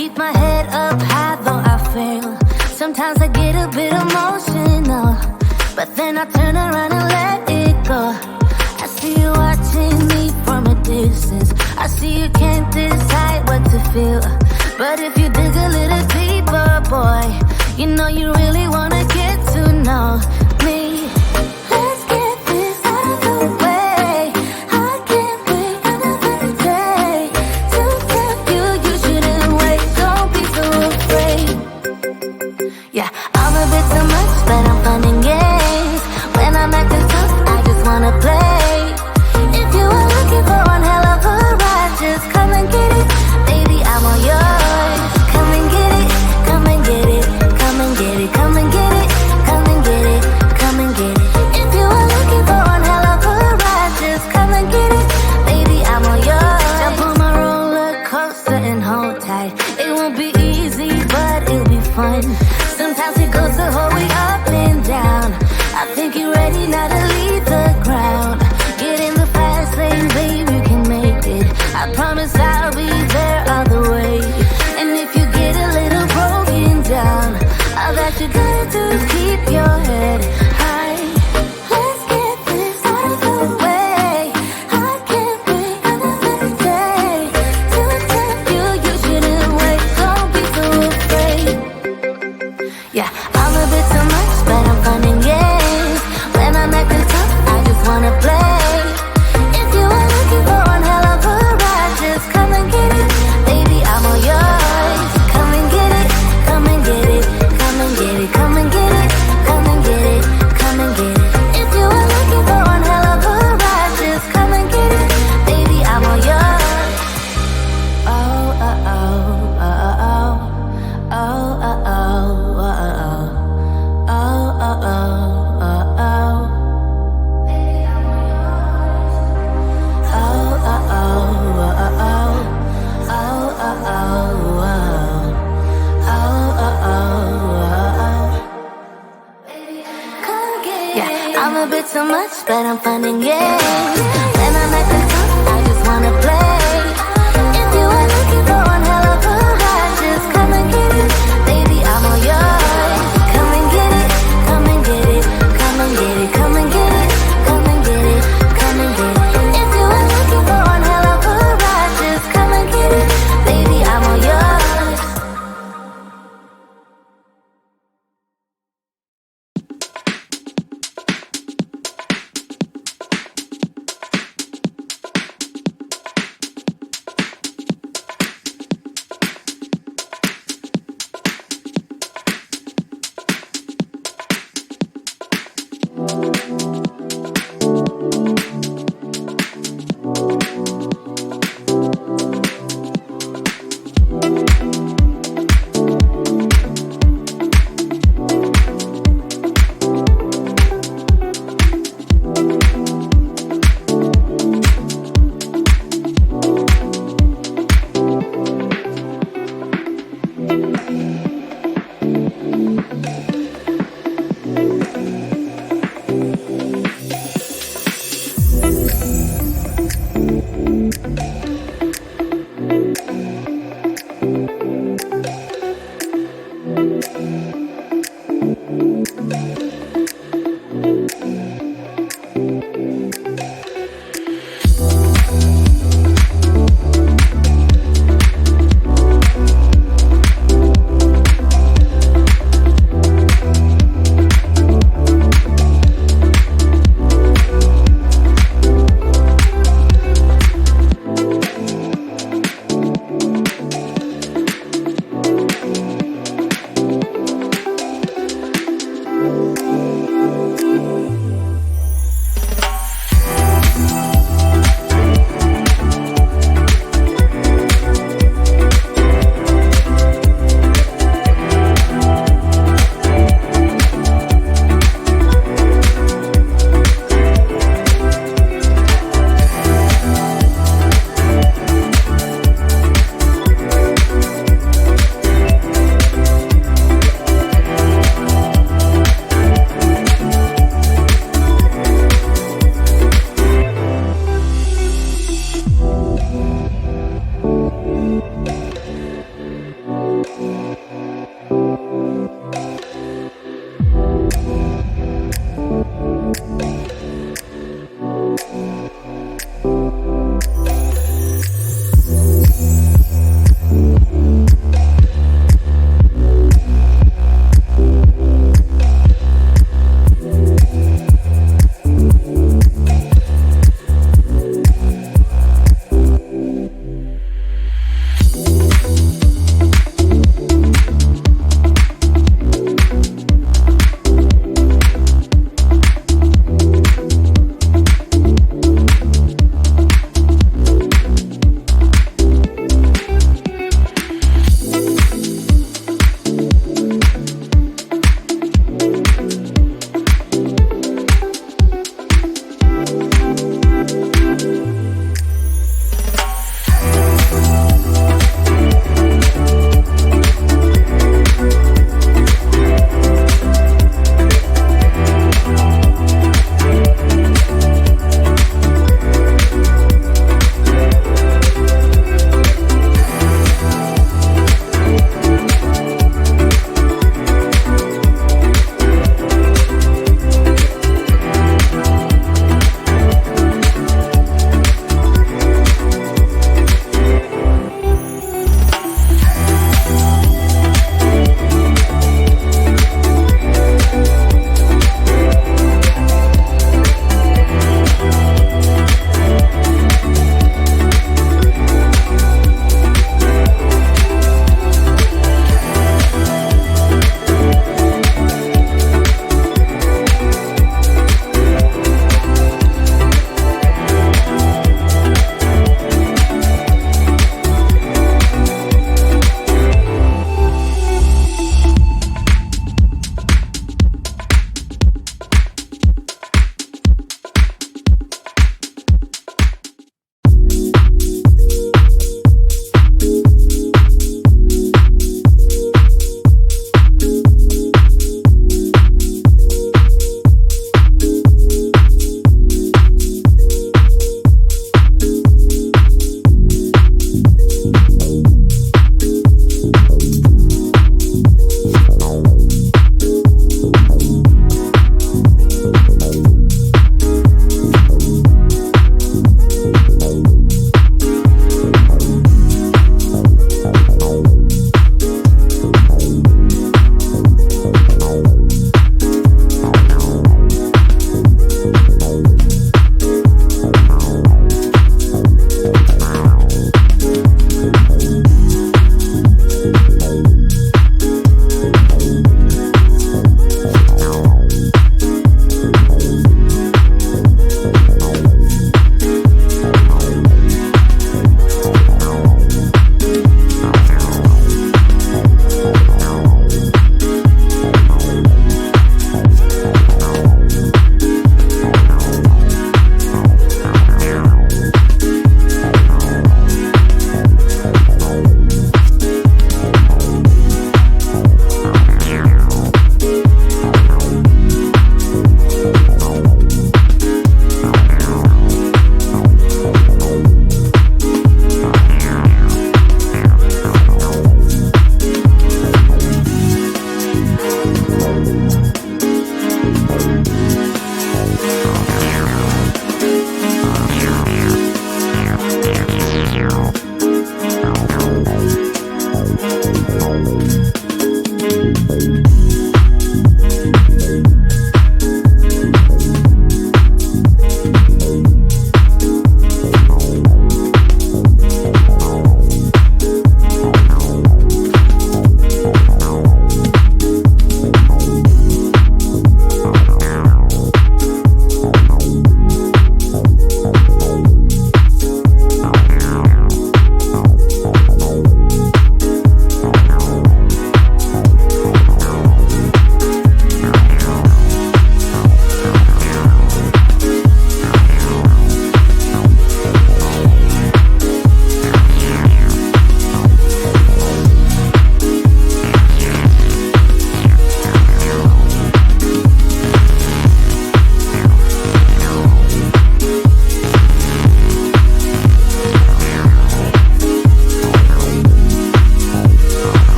keep my head up high though I fail. Sometimes I get a bit emotional, but then I turn around and let it go. I see you watching me from a distance. I see you can't decide what to feel, but if you dig a little deeper, boy, you know you really wanna get to know me. Let's get this out of the way. I can't wait another day to tell you you shouldn't wait. Don't be so afraid. Yeah, I'm a bit too much, but I'm fun and games. When I'm acting tough, I just wanna play. If you are looking for one hell of a ride, just come and get it. Baby, I'm all yours. Come and get it, come and get it, come and get it, come and get it, come and get it, come and get it. If you are looking for one hell of a ride, just come and get it. Baby, I'm all yours. Jump on my roller coaster and hold tight. It won't be easy, but it'll be fun. Sometimes it goes the whole way up and down. I think you're ready now to leave the ground. Get in the fast lane, baby, you can make it. I promise I'll be there all the way. And if you get a little broken down, all that you gotta do is keep your head high. Let's get this out of the way. I can't wait another day to tell you you shouldn't wait. Don't be so afraid. Yeah, I'm a bit too much, but I'm fun and games. When I'm acting tough, I just wanna play. If you are looking for one hell of a ride, just come and get it. Baby, I'm all yours. Come and get it, come and get it, come and get it, come and get it, come and get it, come and get it. If you are looking for one hell of a ride, just come and get it. Baby, I'm all yours. Oh, oh, oh, oh, oh, oh, oh, oh, oh, oh. Oh, oh, oh, oh, oh. Baby, I'm all yours. Oh, oh, oh, oh, oh. Oh, oh, oh, oh. Oh, oh, oh, oh. Come get it. Yeah, I'm a bit too much, but I'm fun and games.